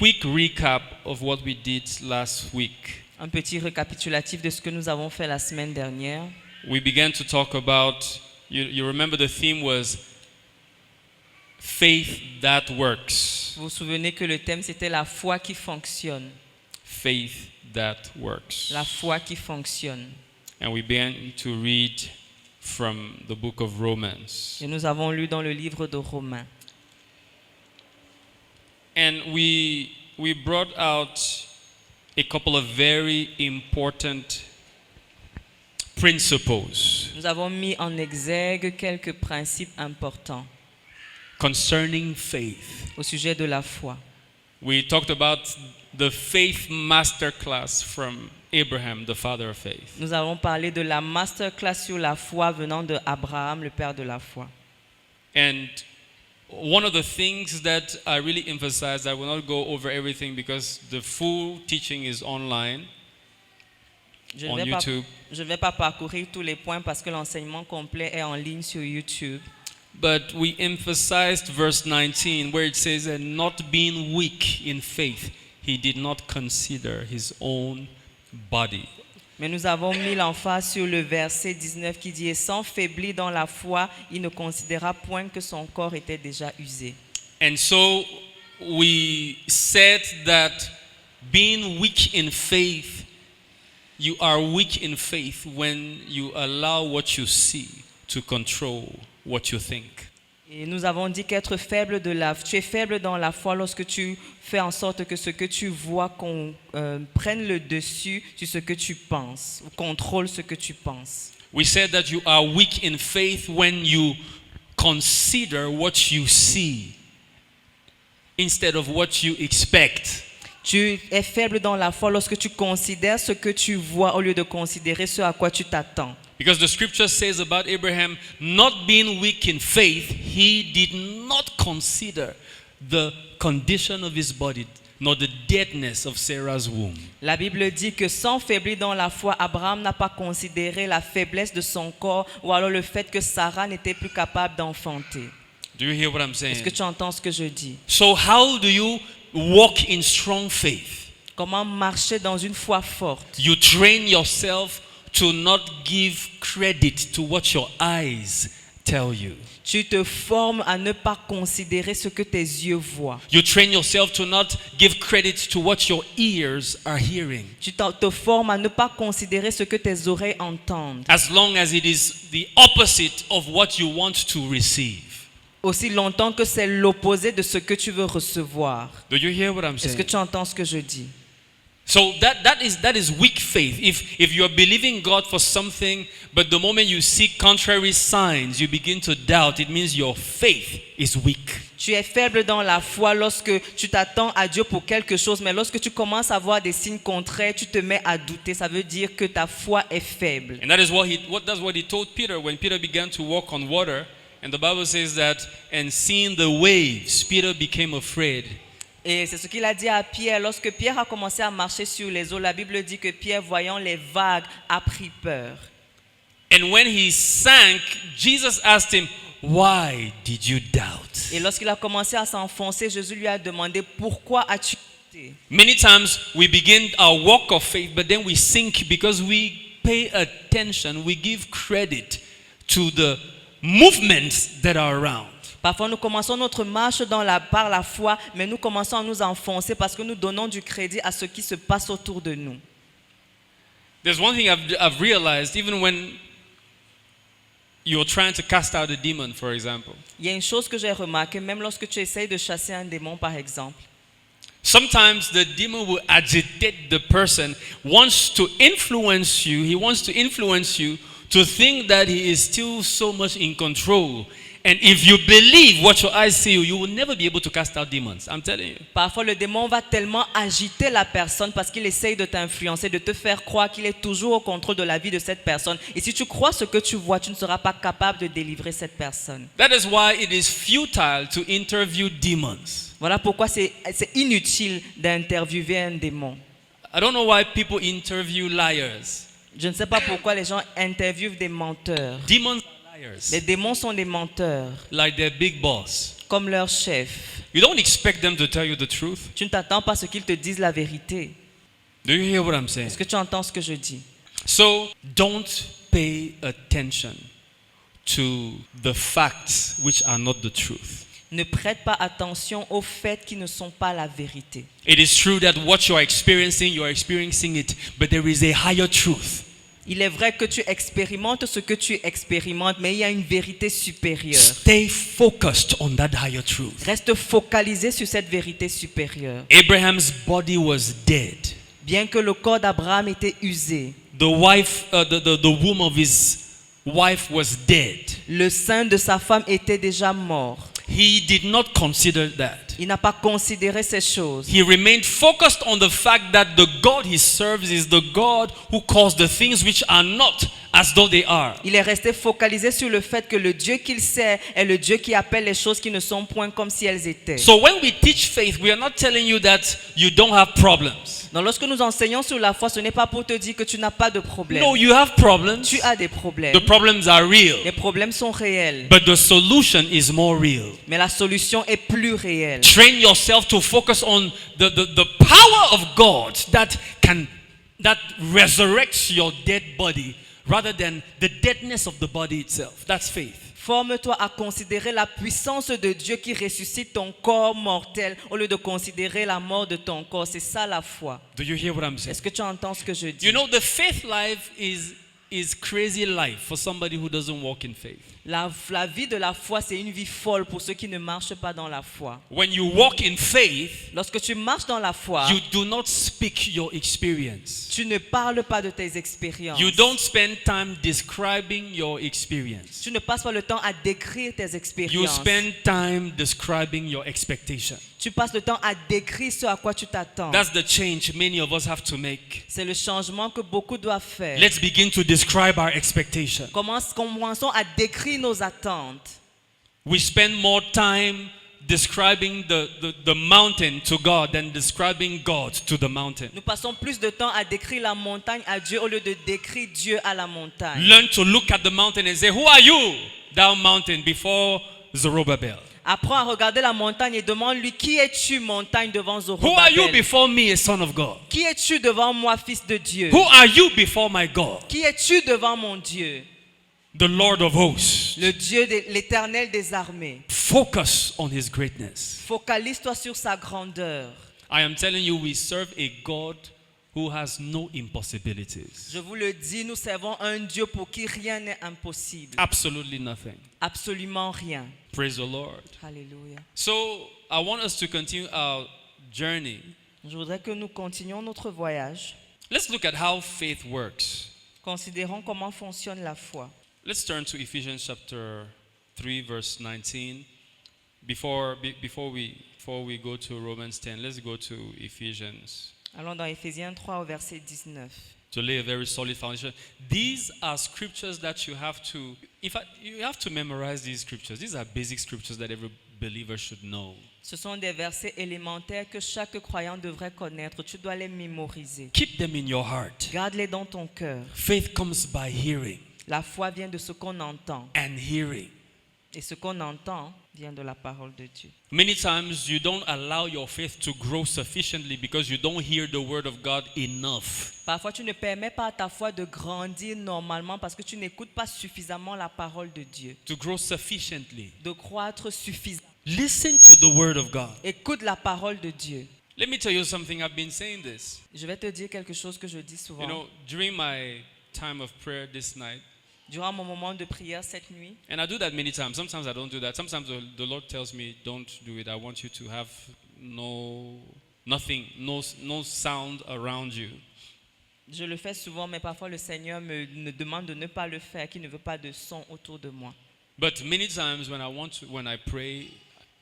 quick recap of what we did last week. Un petit récapitulatif de ce que nous avons fait la semaine dernière. We began to talk about, you remember the theme was faith that works. Vous vous souvenez que le thème c'était la foi qui fonctionne. Faith that works. La foi qui fonctionne. And we began to read from the book of Romans. Et nous avons lu dans le livre de Romains. And we brought out a couple of very important principles Nous avons mis en exergue quelques principes importants concerning faith. au sujet de la foi. We talked about the faith masterclass from Abraham, the father of faith. Nous avons parlé de la masterclass sur la foi venant de Abraham, le père de la foi. And one of the things that I really emphasized, I will not go over everything because the full teaching is online Je on ne vais pas, YouTube. je ne vais pas parcourir tous les points parce que l'enseignement complet est en ligne sur YouTube. But we emphasized verse 19 where it says, and not being weak in faith, he did not consider his own body. Mais nous avons mis l'emphase sur le verset 19 qui dit « Et sans faiblir dans la foi, il ne considéra point que son corps était déjà usé. » And so we said that being weak in faith, you are weak in faith when you allow what you see to control what you think. Et nous avons dit qu'être faible tu es faible dans la foi lorsque tu fais en sorte que ce que tu vois prenne le dessus sur ce que tu penses, ou contrôle ce que tu penses. We said that you are weak in faith when you consider what you see instead of what you expect. Tu es faible dans la foi lorsque tu considères ce que tu vois au lieu de considérer ce à quoi tu t'attends. Because the scripture says about Abraham, not being weak in faith, he did not consider the condition of his body, nor the deadness of Sarah's womb. La Bible dit que sans faiblir dans la foi, Abraham n'a pas considéré la faiblesse de son corps ou alors le fait que Sarah n'était plus capable d'enfanter. Do you hear what I'm saying? Est-ce que tu entends ce que je dis? So how do you walk in strong faith? Comment marcher dans une foi forte? You train yourself to not give credit to what your eyes tell you. Tu te formes à ne pas considérer ce que tes yeux voient. You train yourself to not give credit to what your ears are hearing. Tu te formes à ne pas considérer ce que tes oreilles entendent. As long as it is the opposite of what you want to receive. Aussi longtemps que c'est l'opposé de ce que tu veux recevoir. Do you hear what I'm Est-ce saying? que tu entends ce que je dis? So that is weak faith. If you're believing God for something, but the moment you see contrary signs, you begin to doubt, it means your faith is weak. Tu es faible dans la foi lorsque tu t'attends à Dieu pour quelque chose, mais lorsque tu commences à voir des signes contraires, tu te mets à douter. Ça veut dire que ta foi est faible. And that is what he told Peter when Peter began to walk on water. And the Bible says that, and seeing the waves, Peter became afraid. Et c'est ce qu'il a dit à Pierre. Lorsque Pierre a commencé à marcher sur les eaux, la Bible dit que Pierre, voyant les vagues, a pris peur. And when he sank, Jesus asked him, why did you doubt? Et lorsqu'il a commencé à s'enfoncer, Jésus lui a demandé, pourquoi as-tu douté? Many times we begin our walk of faith, but then we sink because we pay attention, we give credit to the movements that are around. Parfois, nous commençons notre marche par la foi, mais nous commençons à nous enfoncer parce que nous donnons du crédit à ce qui se passe autour de nous. There's one thing I've realized, even when you're trying to cast out a demon, for example. Il y a une chose que j'ai remarqué, même lorsque tu essayes de chasser un démon, par exemple. Sometimes the demon will agitate the person, wants to influence you. He wants to influence you to think that he is still so much in control. And if you believe what your eyes see, you will never be able to cast out demons. I'm telling you. Parfois, le démon va tellement agiter la personne parce qu'il essaye de t'influencer, de te faire croire qu'il est toujours au contrôle de la vie de cette personne. Et si tu crois ce que tu vois, tu ne seras pas capable de délivrer cette personne. That is why it is futile to interview demons. Voilà pourquoi c'est inutile d'interviewer un démon. I don't know why people interview liars. Je ne sais pas pourquoi les gens interviewent des menteurs. Demons are liars. Les démons sont des menteurs. Like their big boss. comme leur chef. You don't expect them to tell you the truth. Tu ne t'attends pas à ce qu'ils te disent la vérité. Do you hear what I'm saying? Est-ce que tu entends ce que je dis? So don't pay attention to the facts which are not the truth. Ne prête pas attention aux faits qui ne sont pas la vérité. It is true that what you are experiencing it, but there is a higher truth. Il est vrai que tu expérimentes ce que tu expérimentes, mais il y a une vérité supérieure. Stay focused on that higher truth. Reste focalisé sur cette vérité supérieure. Abraham's body was dead. Bien que le corps d'Abraham était usé, The womb of his wife was dead. le sein de sa femme était déjà mort. He did not consider that. Il n'a pas considéré ces choses. He remained focused on the fact that the God he serves is the God who calls the things which are not as though they are. Il est resté focalisé sur le fait que le Dieu qu'il sert est le Dieu qui appelle les choses qui ne sont point comme si elles étaient. So when we teach faith, we are not telling you that you don't have problems. Donc lorsque nous enseignons sur la foi, ce n'est pas pour te dire que tu n'as pas de problème. No, you have problems. Tu as des problèmes. The problems are real. Les problèmes sont réels. But the solution is more real. Mais la solution est plus réelle. Train yourself to focus on the power of God that resurrects your dead body rather than the deadness of the body itself. That's faith. Forme-toi à considérer la puissance de Dieu qui ressuscite ton corps mortel au lieu de considérer la mort de ton corps. C'est ça la foi. Do you hear what I'm saying? Est-ce que tu entends ce que je dis? You know, the faith life is crazy life for somebody who doesn't walk in faith. La vie de la foi, c'est une vie folle pour ceux qui ne marchent pas dans la foi. When you walk in faith, Lorsque tu marches dans la foi, you do not speak your experience. tu ne parles pas de tes expériences. You don't spend time describing your experience. Tu ne passes pas le temps à décrire tes You expériences. spend time describing your expectation. Tu passes le temps à décrire ce à quoi tu t'attends. That's the change many of us have to make. C'est le changement que beaucoup doivent faire. Let's begin to describe our expectation. Commençons à décrire nos attentes. We spend more time describing the mountain to God than describing God to the mountain. Nous passons plus de temps à décrire la montagne à Dieu au lieu de décrire Dieu à la montagne. Learn to look at the mountain and say, "Who are you, thou mountain?" before Zerubbabel. Apprends à regarder la montagne et demande-lui, qui es-tu, montagne, devant Who are you Zorobabel? before me, a son of God? Qui es-tu devant moi, fils de Dieu? Who are you before my God? Qui es-tu devant mon Dieu? The Lord of hosts. Le Dieu, l'Éternel des armées. Focus on his greatness. Focalise-toi sur sa grandeur. I am telling you, we serve a God who has no impossibilities. Je vous le dis, nous servons un Dieu pour qui rien n'est impossible. Absolutely nothing. Absolument rien. Praise the Lord. Alléluia. So I want us to continue our journey. Je voudrais que nous continuions notre voyage. Let's look at how faith works. Considérons comment fonctionne la foi. Let's turn to Ephesians chapter 3, verse 19. Before we go to Romans 10, let's go to Ephesians Allons dans Éphésiens 3 au verset 19. to lay a very solid foundation. These are scriptures that you have to, you have to memorize these scriptures. These are basic scriptures that every believer should know. Ce sont des versets élémentaires que chaque croyant devrait connaître. Tu dois les mémoriser. Keep them in your heart. Garde-les dans ton cœur. Faith comes by hearing, La foi vient de ce qu'on entend. and hearing. Et ce qu'on entend vient de la parole de Dieu. Many times you don't allow your faith to grow sufficiently because you don't hear the word of God enough. Parfois, tu ne permets pas à ta foi de grandir normalement parce que tu n'écoutes pas suffisamment la parole de Dieu. To grow sufficiently. De croître suffisamment. Listen to the word of God. Écoute la parole de Dieu. Let me tell you something. I've been saying this. Je vais te dire quelque chose que je dis souvent. You know, during my time of prayer this night, Durant mon moment de prière cette nuit, and I do that many times. Sometimes I don't do that. Sometimes the Lord tells me, don't do it. I want you to have no sound around you. je le fais souvent, mais parfois le Seigneur me demande de ne pas le faire, qu'il ne veut pas de son autour de moi. But many times when I pray,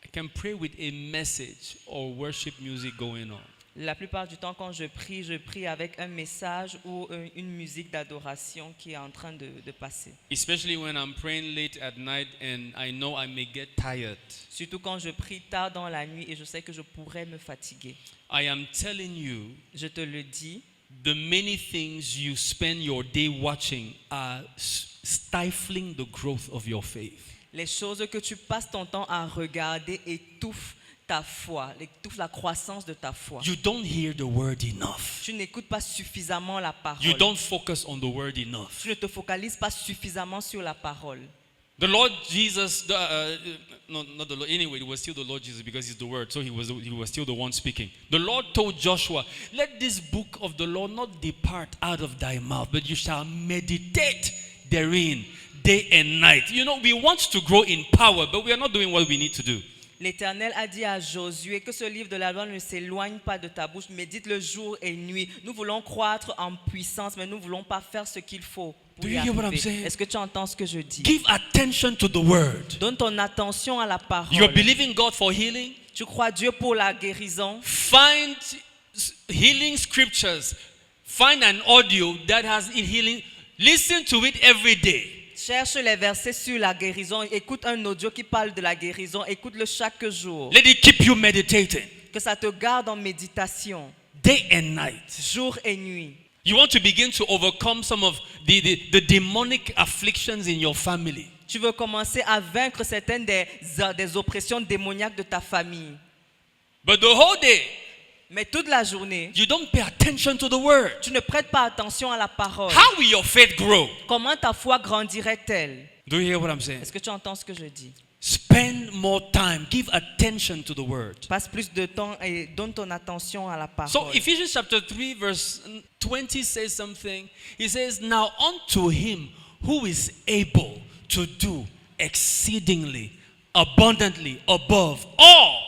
I can pray with a message or worship music going on. La plupart du temps, quand je prie avec un message ou une musique d'adoration qui est en train de passer. Especially when I'm praying late at night and I know I may get tired. Surtout quand je prie tard dans la nuit et je sais que je pourrais me fatiguer. I am telling you, Je te le dis, the many things you spend your day watching are stifling the growth of your faith. Les choses que tu passes ton temps à regarder étouffent ta foi, étouffent la croissance de ta foi. You don't hear the word enough. Tu n'écoutes pas suffisamment la parole. You don't focus on the word enough. Tu ne te focalises pas suffisamment sur la parole. The Lord Jesus, no, not the Lord. Anyway, it was still the Lord Jesus because He's the Word, so He was still the one speaking. The Lord told Joshua, "Let this book of the law not depart out of thy mouth, but you shall meditate therein day and night." You know, we want to grow in power, but we are not doing what we need to do. L'Éternel a dit à Josué que ce livre de la loi ne s'éloigne pas de ta bouche, médite-le jour et nuit. Nous voulons croître en puissance, mais nous ne voulons pas faire ce qu'il faut pour Do y you hear what I'm arriver. saying? Est-ce que tu entends ce que je dis? Give attention to the word. Donne ton attention à la parole. You're believing God for healing? Tu crois Dieu pour la guérison? Find healing scriptures. Find an audio that has healing. Listen to it every day. Cherche les versets sur la guérison. Écoute un audio qui parle de la guérison. Écoute-le chaque jour. Let it keep you meditating Que ça te garde en méditation, day and night. jour et nuit. You want to begin to overcome some of the demonic afflictions in your family. Tu veux commencer à vaincre certaines des oppressions démoniaques de ta famille. But the whole day, Mais toute la journée, you don't pay attention to the word. tu ne prêtes pas attention à la parole. How will your faith grow? Comment ta foi grandirait-elle? Do you hear what I'm saying? Est-ce que tu entends ce que je dis? Spend more time. Give attention to the word. Passe plus de temps et donne ton attention à la parole. So Ephesians chapter 3 verse 20 says something. He says, "Now unto him who is able to do exceedingly abundantly above all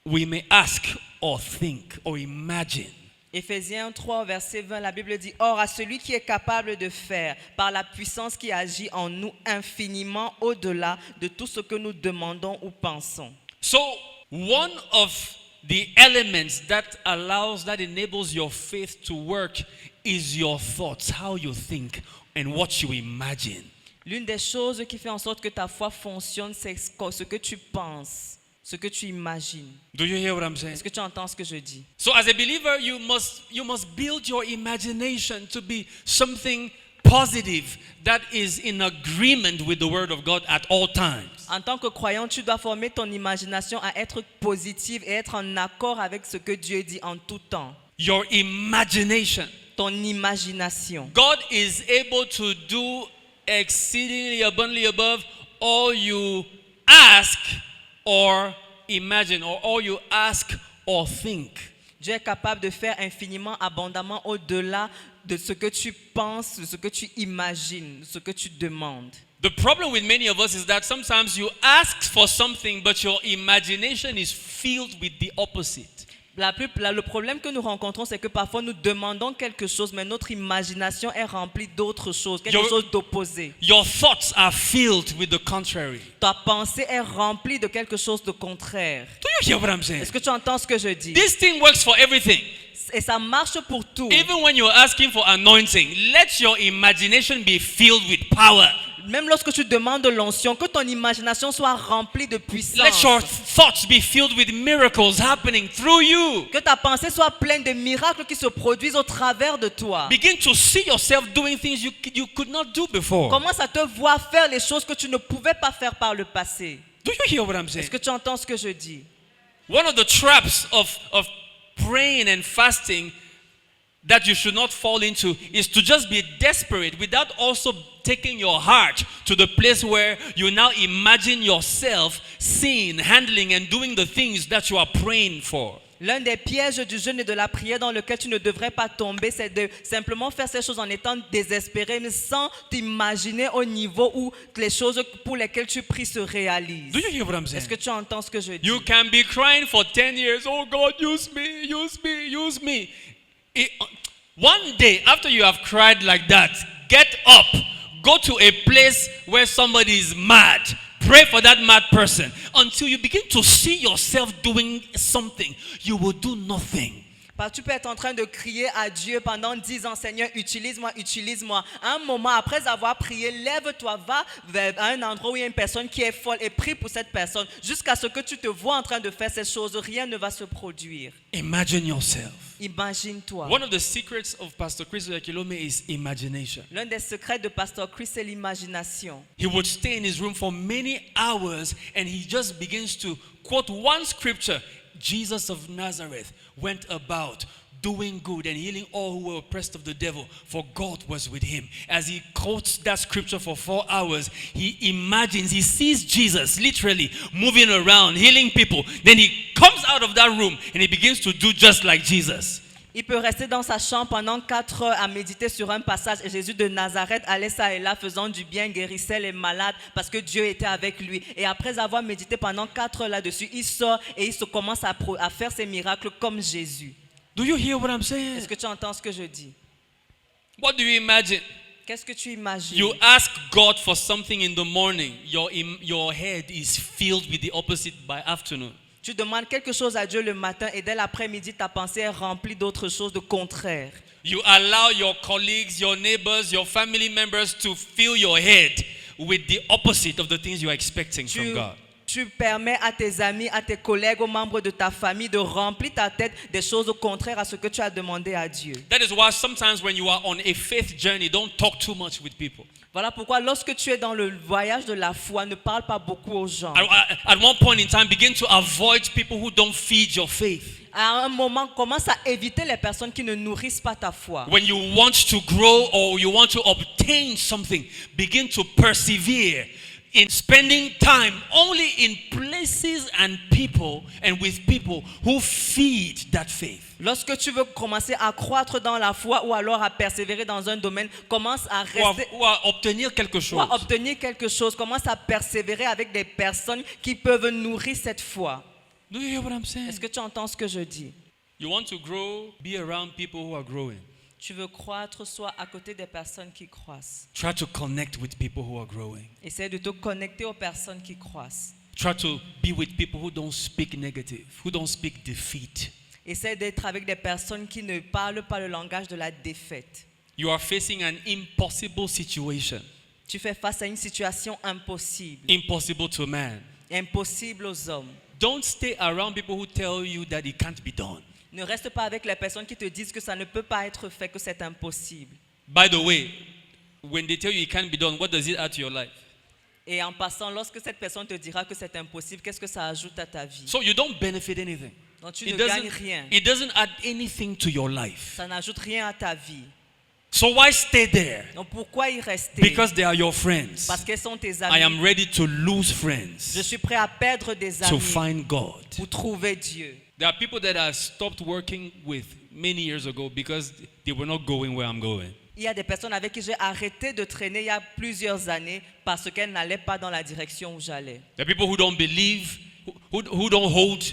we may ask or think or imagine." Éphésiens 3, verset 20, la Bible dit « Or, à celui qui est capable de faire, par la puissance qui agit en nous infiniment au-delà de tout ce que nous demandons ou pensons. » So one of the elements that enables your faith to work is your thoughts, how you think and what you imagine. L'une des choses qui fait en sorte que ta foi fonctionne, c'est ce que tu penses, ce que tu imagines. Do you hear what I'm saying? Est-ce que tu entends ce que je dis? So as a believer, you must build your imagination to be something positive that is in agreement with the word of God at all times. En tant que croyant, tu dois former ton imagination à être positive et être en accord avec ce que Dieu dit en tout temps. Your imagination. Ton imagination. God is able to do exceedingly abundantly above all you ask or imagine, or all you ask or think. Dieu est capable de faire infiniment, abondamment au-delà de ce que tu penses, de ce que tu imagines, de ce que tu demandes. The problem with many of us is that sometimes you ask for something, but your imagination is filled with the opposite. Le problème que nous rencontrons, c'est que parfois nous demandons quelque chose, mais notre imagination est remplie d'autres choses, quelque chose d'opposé. Your thoughts are filled with the contrary. Ta pensée est remplie de quelque chose de contraire. Do you hear what I'm saying? Est-ce que tu entends ce que je dis? This thing works for everything. Et ça marche pour tout. Even when you're asking for anointing, let your imagination be filled with power. Même lorsque tu demandes de l'onction, que ton imagination soit remplie de puissance. Let your thoughts be filled with miracles happening through you. Que ta pensée soit pleine de miracles qui se produisent au travers de toi. Begin to see yourself doing things you could not do before. Commence à te voir faire les choses que tu ne pouvais pas faire par le passé. Do you hear what I'm saying? Est-ce que tu entends ce que je dis? One of the traps of praying and fasting that you should not fall into is to just be desperate without also taking your heart to the place where you now imagine yourself seeing, handling and doing the things that you are praying for. L'un des pièges du jeûne et de la prière dans lequel tu ne devrais pas tomber, c'est de simplement faire ces choses en étant désespéré, mais sans t'imaginer au niveau où les choses pour lesquelles tu pries se réalisent. Do you hear what I'm saying? Est-ce que tu entends ce que je dis? You can be crying for 10 years, "Oh God, use me, use me, use me." One day after you have cried like that, get up, go to a place where somebody is mad. Pray for that mad person until you begin to see yourself doing something. You will do nothing. Tu peux être en train de crier à Dieu pendant 10 ans, Seigneur, utilise-moi, utilise-moi. À un moment, après avoir prié, lève-toi, va vers un endroit où il y a une personne qui est folle et prie pour cette personne. Jusqu'à ce que tu te vois en train de faire ces choses, rien ne va se produire. Imagine yourself. Imagine-toi. One of the secrets of Pastor Chris Oyakhilome is imagination. L'un des secrets de Pasteur Chris, c'est l'imagination. He would stay in his room for many hours and he just begins to quote one scripture. Jesus of Nazareth went about doing good and healing all who were oppressed of the devil, for God was with him. As he quotes that scripture for 4 hours, he imagines, he sees Jesus literally moving around, healing people. Then he comes out of that room and he begins to do just like Jesus. Il peut rester dans sa chambre pendant 4 heures à méditer sur un passage et Jésus de Nazareth allait ça et là faisant du bien, guérissait les malades parce que Dieu était avec lui. Et après avoir médité pendant 4 heures là-dessus, il sort et il se commence à faire ses miracles comme Jésus. Do you hear what I'm saying? Est-ce que tu entends ce que je dis? What do you imagine? Qu'est-ce que tu imagines? You ask God for something in the morning, your head is filled with the opposite by afternoon. Tu demandes quelque chose à Dieu le matin et dès l'après-midi, ta pensée est remplie d'autres choses, de contraire. You allow your colleagues, your neighbors, your family members to fill your head with the opposite of the things you are expecting from God. Tu permets à tes amis, à tes collègues, aux membres de ta famille de remplir ta tête des choses contraires à ce que tu as demandé à Dieu. That is why sometimes when you are on a faith journey, don't talk too much with people. Voilà pourquoi lorsque tu es dans le voyage de la foi, ne parle pas beaucoup aux gens. At one point in time, begin to avoid people who don't feed your faith. À un moment, commence à éviter les personnes qui ne nourrissent pas ta foi. When you want to grow or you want to obtain something, begin to persevere in spending time only in places and people and with people who feed that faith. Lorsque tu veux commencer à croître dans la foi ou alors à persévérer dans un domaine, commence à rester Ou à obtenir quelque chose. ou à obtenir quelque chose, commence à persévérer avec des personnes qui peuvent nourrir cette foi. Do you hear what I'm saying? Est-ce que tu entends ce que je dis? You want to grow, be around people who are growing. Tu veux croître, sois à côté des personnes qui croissent. Try to connect with people who are growing. Essaie de te connecter aux personnes qui croissent. Try to be with people who don't speak negative, who don't speak defeat. Essaie d'être avec des personnes qui ne parlent pas le langage de la défaite. You are facing an impossible situation. Tu fais face à une situation impossible. Impossible to man. Impossible aux hommes. Don't stay around people who tell you that it can't be done. Ne reste pas avec les personnes qui te disent que ça ne peut pas être fait, que c'est impossible. By the way, when they tell you it can't be done, what does it add to your life? Et en passant, lorsque cette personne te dira que c'est impossible, qu'est-ce que ça ajoute à ta vie? So you don't benefit anything. Donc tu ne gagnes rien. It doesn't add anything to your life. Ça n'ajoute rien à ta vie. So why stay there? Donc pourquoi y rester? Because they are your friends. Parce qu'elles sont tes I amis. am ready to lose Je friends suis prêt à perdre des to amis find God. pour trouver Dieu. There are people that I stopped working with many years ago because they were not going where I'm going. Il y a des personnes avec qui j'ai arrêté de traîner il y a plusieurs années parce qu'elles n'allaient pas dans la direction où j'allais. There are people who don't believe, who don't hold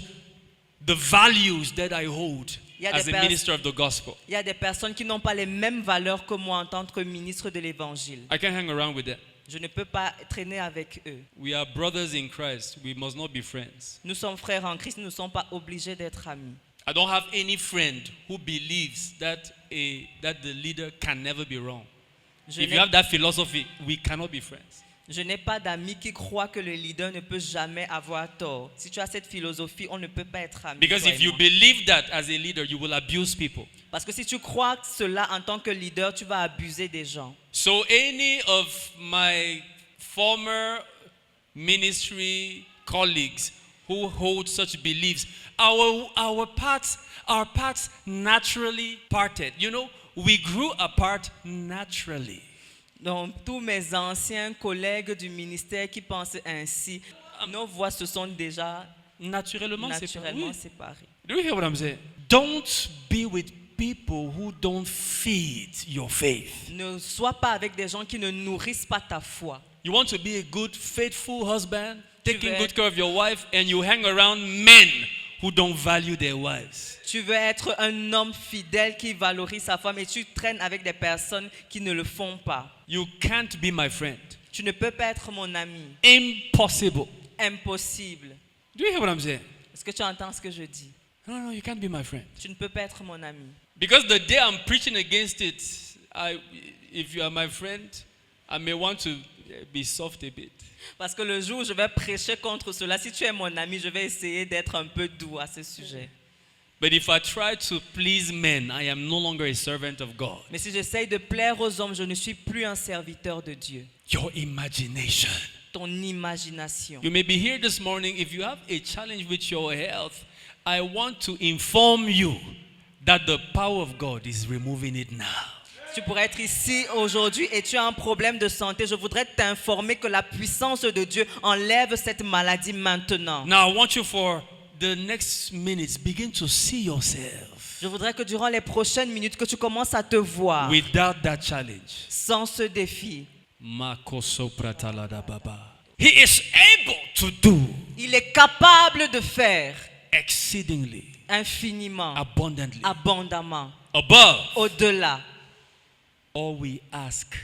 the values that I hold as a minister of the gospel. Il y a des personnes qui n'ont pas les mêmes valeurs que moi en tant que ministre de l'évangile. I can't hang around with them. Je ne peux pas traîner avec eux. We are brothers in Christ. We must not be friends. Nous sommes frères en Christ, nous ne sommes pas obligés d'être amis. I don't have any friend who believes that the leader can never be wrong. If you have that philosophy, we cannot be friends. Je n'ai pas d'amis qui croient que le leader ne peut jamais avoir tort. Si tu as cette philosophie, on ne peut pas être amis. Because if you believe that as a leader, you will abuse people. Parce que si tu crois cela en tant que leader, tu vas abuser des gens. So any of my former ministry colleagues who hold such beliefs, our paths naturally parted. You know, we grew apart naturally. Donc, tous mes anciens collègues du ministère qui pensent ainsi, nos voix se sont déjà naturellement séparées. Do you hear what I'm saying? Don't be with people who don't feed your faith. Ne sois pas avec des gens qui ne nourrissent pas ta foi. You want to be a good, faithful husband, taking good care of your wife, and you hang around men who don't value their wives. Tu veux être un homme fidèle qui valorise sa femme et tu traînes avec des personnes qui ne le font pas. You can't be my friend. Tu ne peux pas être mon ami. Impossible. Impossible. Do you hear what I'm saying? Est-ce que tu entends ce que je dis? No, you can't be my friend. Tu ne peux pas être mon ami. Because the day I'm preaching against it, if you are my friend, I may want to be soft a bit. Parce que le jour où je vais prêcher contre cela, si tu es mon ami, je vais essayer d'être un peu doux à ce sujet. But if I try to please men, I am no longer a servant of God. Mais si j'essaye de plaire aux hommes, je ne suis plus un serviteur de Dieu. Your imagination. Ton imagination. You may be here this morning. If you have a challenge with your health, I want to inform you that the power of God is removing it now. Tu pourrais être ici aujourd'hui et tu as un problème de santé. Je voudrais t'informer que la puissance de Dieu enlève cette maladie maintenant. Now I want you for the next minutes begin to see yourself Je voudrais que durant les prochaines minutes que tu commences à te voir without that challenge. sans ce défi. He is able to do Il est capable de faire exceedingly, infiniment, abundantly, abondamment, above au-delà all we ask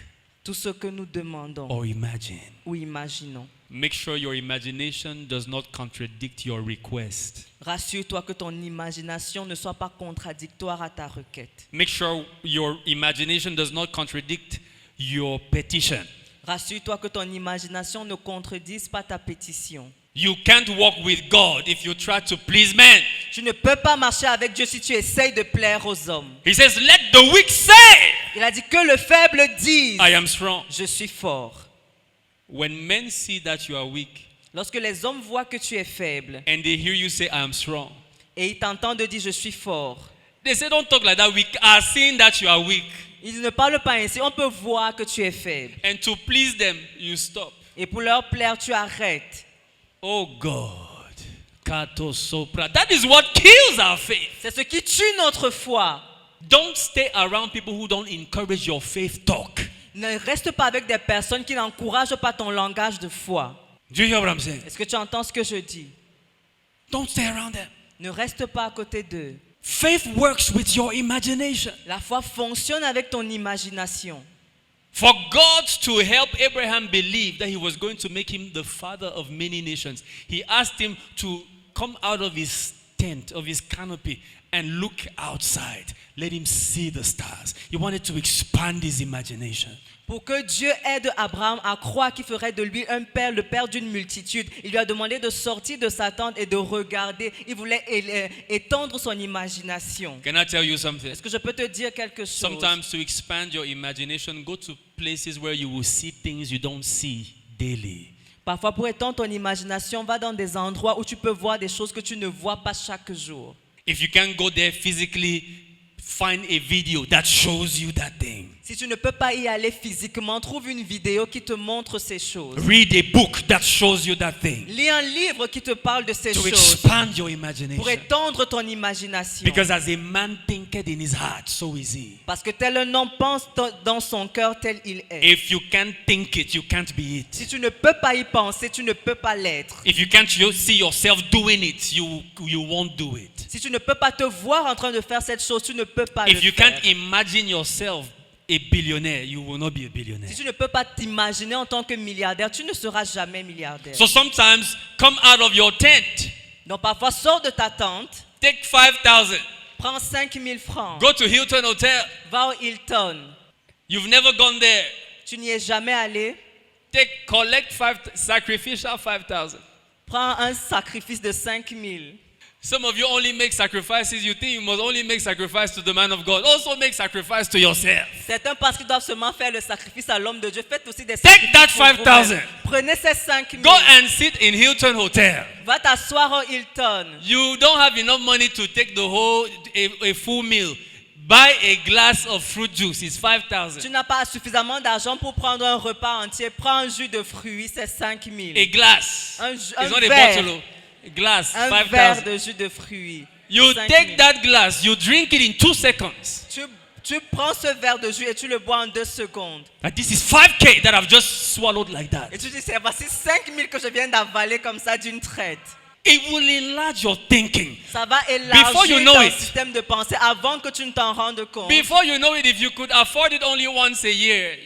tout ce que nous demandons or imagine. ou imaginons. Make sure your imagination does not contradict your request. Rassure-toi que ton imagination ne soit pas contradictoire à ta requête. Make sure your imagination does not contradict your petition. Rassure-toi que ton imagination ne contredise pas ta pétition. You can't walk with God if you try to please men. Tu ne peux pas marcher avec Dieu si tu essayes de plaire aux hommes. He says, let the weak say, Il a dit que le faible dise, I am strong. je suis fort. When men see that you are weak Lorsque les hommes voient que tu es faible and they hear you say, I am strong, et ils t'entendent dire je suis fort, they say, don't talk like that. We are seeing that you are weak. ils ne parlent pas ainsi. On peut voir que tu es faible. And to please them, you stop. Et pour leur plaire, tu arrêtes. Oh God. Kato sopra. That is what kills our faith. C'est ce qui tue notre foi. Don't stay around people who don't encourage your faith talk. Ne reste pas avec des personnes qui n'encouragent pas ton langage de foi. Do you hear what I'm saying? Est-ce que tu entends ce que je dis? Don't stay around them. Ne reste pas à côté d'eux. Faith works with your imagination. La foi fonctionne avec ton imagination. For God to help Abraham believe that he was going to make him the father of many nations, he asked him to come out of his tent, of his canopy, and look outside. Let him see the stars. He wanted to expand his imagination. Pour que Dieu aide Abraham à croire qu'il ferait de lui un père, le père d'une multitude, il lui a demandé de sortir de sa tente et de regarder. Il voulait étendre son imagination. Can I tell you something? Est-ce que je peux te dire quelque chose? Sometimes to expand your imagination, go to places where you will see things you don't see daily. Parfois, pour étendre ton imagination, va dans des endroits où tu peux voir des choses que tu ne vois pas chaque jour. If you can't go there physically, find a video that shows you that thing. Si tu ne peux pas y aller physiquement, trouve une vidéo qui te montre ces choses. Read a book that shows you that thing. Lis un livre qui te parle de ces To choses expand your imagination. pour étendre ton imagination. Because as a man thinketh in his heart, so is he. Parce que tel un homme pense dans son cœur, tel il est. If you can't think it, you can't be it. Si tu ne peux pas y penser, tu ne peux pas l'être. If you can't see yourself doing it, you won't do it. Si tu ne peux pas te voir en train de faire cette chose, tu ne peux pas le If you faire. can't imagine yourself a billionaire, you will not be a billionaire. Si tu ne peux pas t'imaginer en tant que milliardaire, tu ne seras jamais milliardaire. So sometimes come out of your tent. Donc parfois, sors de ta tente, Take 5,000. prends 5 000 francs, Go to Hilton Hotel. va au Hilton. You've never gone there. Tu n'y es jamais allé, Collect sacrificial 5,000. prends un sacrifice de 5 000. Some of you only make sacrifices. You think you must only make sacrifice to the man of God. Also make sacrifice to yourself. Certains pensent qu'ils doivent seulement faire le sacrifice à l'homme de Dieu. Faites aussi des Take sacrifices that pour 5,000. vous-même. Prenez ces 5 000. Go and sit in Hilton Hotel. Va t'asseoir au Hilton. You don't have enough money to take a full meal. Buy a glass of fruit juice. It's 5,000. Tu n'as pas suffisamment d'argent pour prendre un repas entier. Prends un jus de fruits, c'est 5 000. A glass. Un It's not verre. a bottle. A glass. Un verre 5,000. de jus de fruits. You 5 000. take that glass. You drink it in 2 seconds. Tu prends ce verre de jus et tu le bois en 2 secondes. Like this is 5K that I've just swallowed like that. Et tu dis, c'est voici 5 000 que je viens d'avaler comme ça d'une traite. It will enlarge your thinking. Ça va Before you élargir know ton it. système de pensée avant que tu ne t'en rendes compte. Before you know it, if you could afford it only once a year,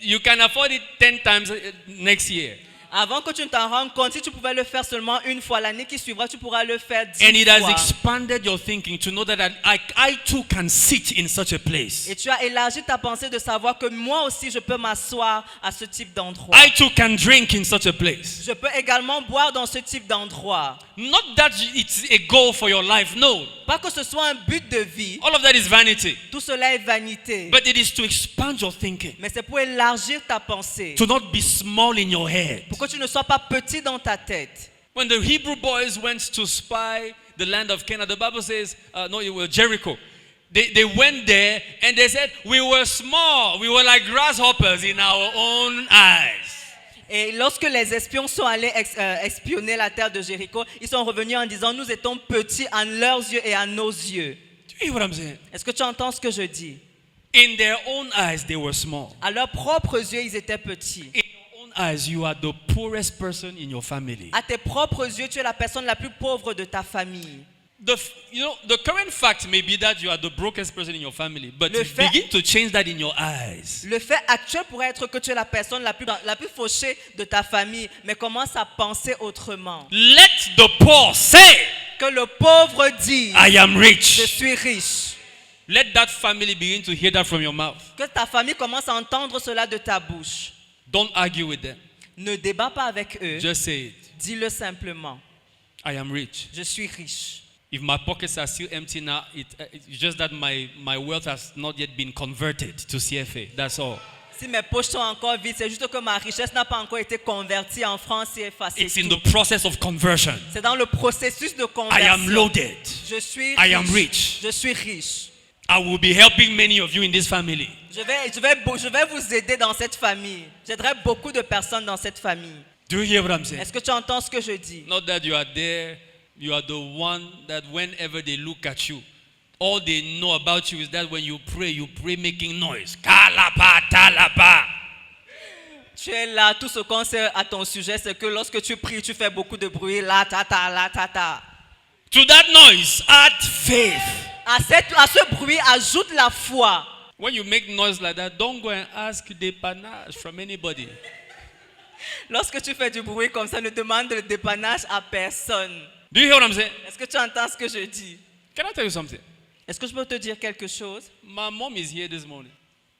you can afford it 10 times next year. Avant que tu ne t'en rendes compte, si tu pouvais le faire seulement une fois, l'année qui suivra, tu pourras le faire 10 And it has fois. expanded your thinking to know that I too can sit in such a place. Et tu as élargi ta pensée de savoir que moi aussi je peux m'asseoir à ce type d'endroit. I too can drink in such a place. Je peux également boire dans ce type d'endroit. Not that it's a goal for your life, no. Pas que ce soit un but de vie, All of that is vanity. tout cela est vanité. But it is to expand your thinking, Mais c'est pour élargir ta pensée. to not be small in your head. Pour que tu ne sois pas petit dans ta tête. When the Hebrew boys went to spy the land of Canaan, the Bible says, no, it was Jericho. They went there and they said, we were small, we were like grasshoppers in our own eyes. Et lorsque les espions sont allés espionner la terre de Jéricho, ils sont revenus en disant, nous étions petits à leurs yeux et à nos yeux. Do you hear what I'm saying? Est-ce que tu entends ce que je dis? In their own eyes, they were small. À leurs propres yeux, ils étaient petits. In your own eyes, you are the poorest person in your family. À tes propres yeux, tu es la personne la plus pauvre de ta famille. The current fact may be that you are the brokest person in your family, but Le fait- begin to change that in your eyes. Le fait actuel pourrait être que tu es la personne la plus fauchée de ta famille, mais commence à penser autrement. Let the poor say, Que le pauvre dise, I am je rich. suis riche. Let that family begin to hear that from your mouth. Que ta famille commence à entendre cela de ta bouche. Don't argue with them. Ne débat pas avec eux. Just say it. Dis-le simplement. I am rich. Je suis riche. If my pockets are still empty now, it's just that my wealth has not yet been converted to CFA. That's all. Si mes poches sont encore vides, c'est juste que ma richesse n'a pas encore été convertie en francs CFA. C'est It's in tout. the process of conversion. C'est dans le processus de I conversion. am loaded. Je suis I am riche. rich. Je suis riche. I will be helping many of you in this family. Je vais vous aider dans cette famille. J'aiderai beaucoup de personnes dans cette famille. Do you hear what I'm saying? Est-ce que tu entends ce que je dis? Not that you are there, you are the one that whenever they look at you, all they know about you is that when you pray making noise. Kalapa, talapa. Tu es là, tout ce qu'on sait à ton sujet, c'est que lorsque tu pries, tu fais beaucoup de bruit. La tata, la tata. To that noise, add faith. À ce bruit, ajoute la foi. When you make noise like that, don't go and ask the panache from anybody. Lorsque tu fais du bruit comme ça, ne demande le dépannage à personne. Do you hear what I'm saying? Est-ce que tu entends ce que je dis? Can I tell you something? Est-ce que je peux te dire quelque chose? My mom is here this morning.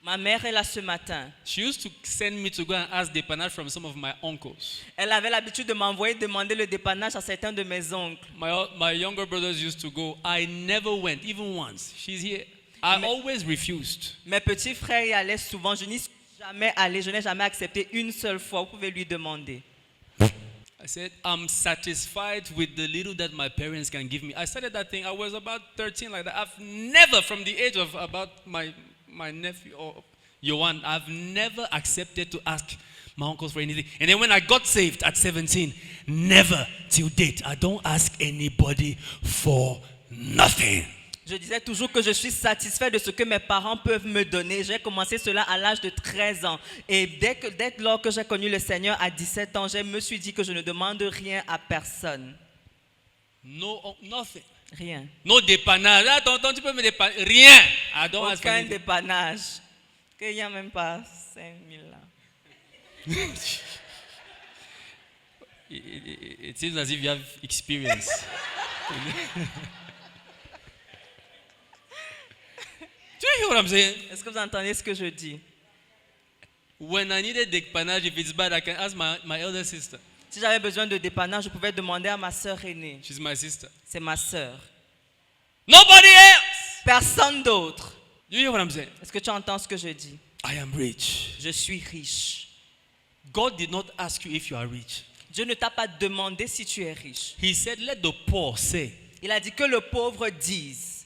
Ma mère est là ce matin. She used to send me to go and ask the panache from some of my uncles. Elle avait l'habitude de m'envoyer demander le dépannage à certains de mes oncles. My younger brothers used to go. I never went, even once. She's here. I always refused. Mes petits frères y allaient souvent. Je n'y suis jamais allé. Je n'ai jamais accepté une seule fois. Vous pouvez lui demander. I said, I'm satisfied with the little that my parents can give me. I started that thing. I was about 13 like that. I've never, from the age of about my nephew or Yohan, I've never accepted to ask my uncles for anything. And then when I got saved at 17, never till date, I don't ask anybody for nothing. Je disais toujours que je suis satisfait de ce que mes parents peuvent me donner. J'ai commencé cela à l'âge de 13 ans. Et dès lors que j'ai connu le Seigneur à 17 ans, je me suis dit que je ne demande rien à personne. No, nothing. Rien. No dépannage. Ah, tonton, tu peux me dépanner. Rien. I don't ask for Aucun anything. dépannage. Qu'il n'y a même pas 5000 là. It seems as if you have experience. Do you hear what I'm saying? Est-ce que vous entendez ce que je dis? When I needed the panache, if it's bad, I can ask my elder sister. Si j'avais besoin de dépannage, je pouvais demander à ma sœur aînée. She's my sister. C'est ma sœur. Nobody else. Personne d'autre. Do you hear what I'm saying? Est-ce que tu entends ce que je dis? I am rich. Je suis riche. God did not ask you if you are rich. Dieu ne t'a pas demandé si tu es riche. He said, let the poor say. Il a dit que le pauvre dise.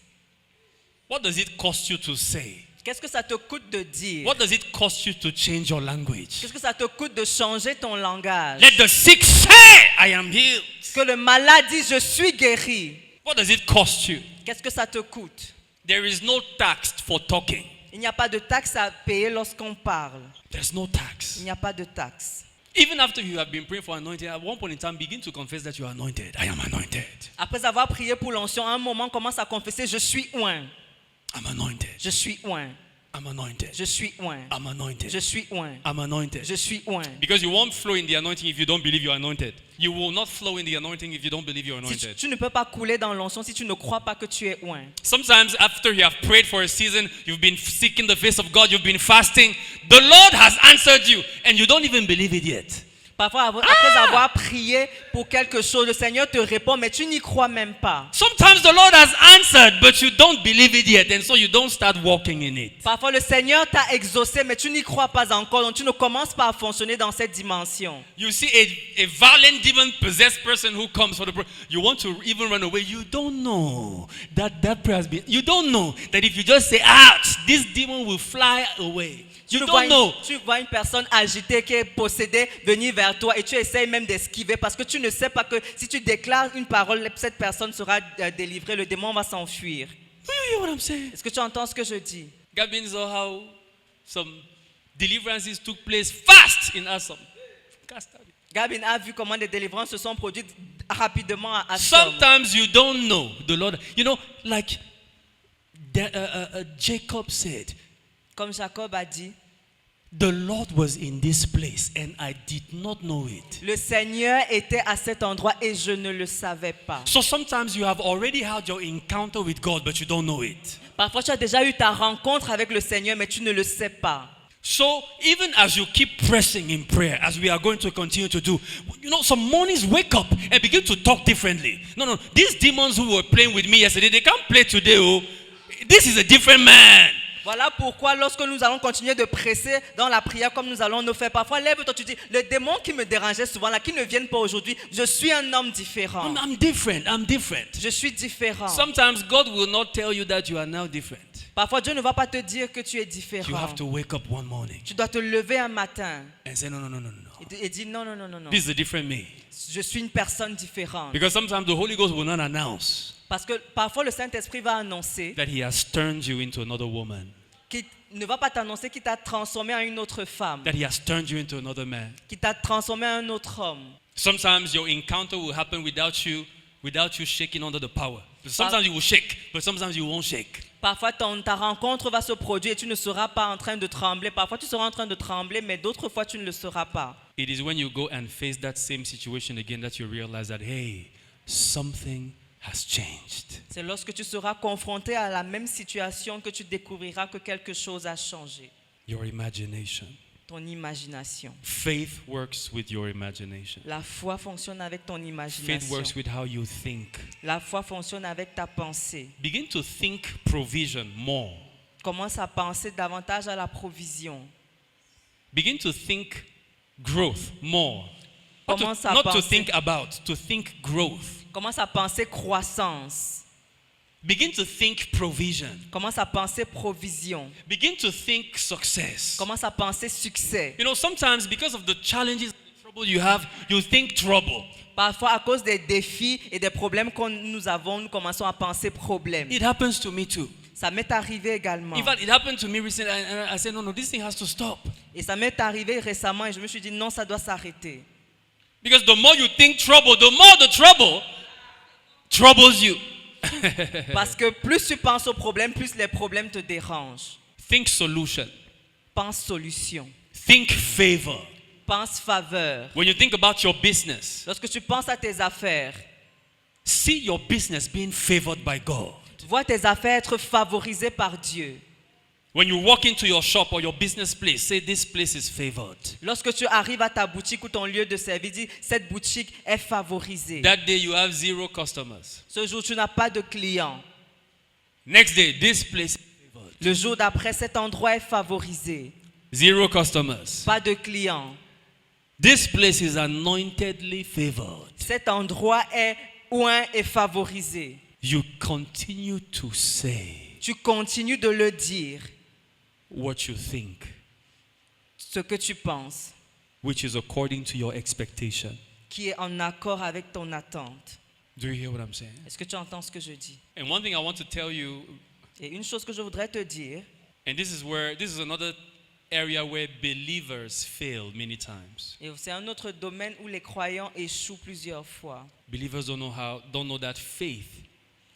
What does it cost you to say? Qu'est-ce que ça te coûte de dire? What does it cost you to change your language? Qu'est-ce que ça te coûte de changer ton langage? Let the sick say, I am healed. Que le malade dise je suis guéri. What does it cost you? Qu'est-ce que ça te coûte? There is no tax for talking. Il n'y a pas de taxe à payer lorsqu'on parle. There's no tax. Il n'y a pas de taxe. Even after you have been praying for anointing, at one point in time, begin to confess that you are anointed. I am anointed. Après avoir prié pour l'onction, à un moment, commence à confesser je suis oint. I'm anointed. Je suis oint. I'm anointed. Je suis oint. I'm anointed. Je suis oint. I'm anointed. Je suis oint. Because you won't flow in the anointing if you don't believe you're anointed. You will not flow in the anointing if you don't believe you're Si anointed. tu ne peux pas couler dans l'onction si tu ne crois pas que tu es oint. Sometimes after you have prayed for a season, you've been seeking the face of God, you've been fasting, the Lord has answered you and you don't even believe it yet. Parfois, après avoir prié pour quelque chose, le Seigneur te répond, mais tu n'y crois même pas. Sometimes the Lord has answered, but you don't believe it yet, and so you don't start walking in it. Parfois, le Seigneur t'a exaucé, mais tu n'y crois pas encore, donc tu ne commences pas à fonctionner dans cette dimension. You see a violent demon-possessed person who comes for the prayer. You want to even run away. You don't know that prayer has been. You don't know that if you just say out, this demon will fly away. You don't know. Tu vois une personne agitée qui est possédée venir vers toi et tu essayes même d'esquiver parce que tu ne sais pas que si tu déclares une parole, cette personne sera délivrée, le démon va s'enfuir. Do you hear what I'm saying? Est-ce que tu entends ce que je dis? Gabin saw how some deliverances took place fast in Assam. Gabin a vu comment des délivrances se sont produites rapidement à Assam. Sometimes you don't know the Lord. You know, like Jacob said, Comme Jacob a dit, the Lord was in this place and I did not know it. le Seigneur était à cet endroit et je ne le savais pas. So sometimes you have already had your encounter with God, but you don't know it. Parfois, tu as déjà eu ta rencontre avec le Seigneur, mais tu ne le sais pas. So even as you keep pressing in prayer, as we are going to continue to do, you know, some mornings wake up and begin to talk differently. No, these demons who were playing with me yesterday, they can't play today. Oh, this is a different man. Voilà pourquoi lorsque nous allons continuer de presser dans la prière comme nous allons nous faire, parfois lève-toi, tu dis, le démon qui me dérangeait souvent là, qui ne viennent pas aujourd'hui, je suis un homme différent. I'm different. I'm different. Je suis différent. Sometimes God will not tell you that you are now different. Parfois Dieu ne va pas te dire que tu es You différent. have to wake up one morning Tu dois te lever un matin and say, no. et dire non, non, non, non, non. This is a different me. Je suis une personne différente. Because sometimes the Holy Ghost will not announce Parce que parfois le Saint-Esprit va annoncer, that He has turned you into another woman, qu'il ne va pas t'annoncer qu'il t'a transformé en une autre femme, that He has turned you into another man. qu'il t'a transformé en un autre homme. Sometimes your encounter will happen without you shaking under the power. Sometimes you will shake, but sometimes you won't shake. Parfois, ta rencontre va se produire et tu ne seras pas en train de trembler. Parfois, tu seras en train de trembler, mais d'autres fois, tu ne le seras pas. It is when you go and face that same situation again that you realize that, hey, something has changed. C'est lorsque tu seras confronté à la même situation que tu découvriras que quelque chose a changé. Your imagination. Ton imagination. Faith works with your imagination. La foi fonctionne avec ton Faith imagination. works with how you think. La foi fonctionne avec ta pensée. Begin to think provision more. Commence à penser davantage à la provision. Begin to think growth more. Commence à Not to penser. think about, to think growth. Commence à penser croissance. Begin to think provision. Commence à penser provision. Begin to think success. Commence à penser succès. You know, sometimes because of the challenges and the trouble you have, you think trouble. Parfois, à cause des défis et des problèmes que nous avons, nous commençons à penser problème. It happens to me too. Ça m'est arrivé également. In fact, it happened to me recently, and I said, no, this thing has to stop. Et ça m'est arrivé récemment et je me suis dit non, ça doit s'arrêter. Because the more you think trouble, the more the trouble troubles you. Parce que plus tu penses aux problèmes, plus les problèmes te dérangent. Think solution. Pense solution. Think favor. Pense faveur. When you think about your business, Lorsque tu penses à tes affaires, see your business being favored by God. vois tes affaires être favorisées par Dieu. When you walk into your shop or your business place, say this place is favored. Lorsque tu arrives à ta boutique ou ton lieu de service, dis cette boutique est favorisée. That day you have 0 customers. Ce jour, tu n'as pas de clients. Next day, this place is favored. Le jour d'après, cet endroit est favorisé. 0 customers. Pas de clients. This place is anointedly favored. Cet endroit est oint et favorisé. You continue to say Tu continues de le dire, what you think, ce que tu penses, which is according to your expectation. qui est en accord avec ton attente. Do you hear what I'm saying? Est-ce que tu entends ce que je dis? And one thing I want to tell you, Et une chose que je voudrais te dire, and this is another area where believers fail many times. et c'est un autre domaine où les croyants échouent plusieurs fois. Believers don't know that faith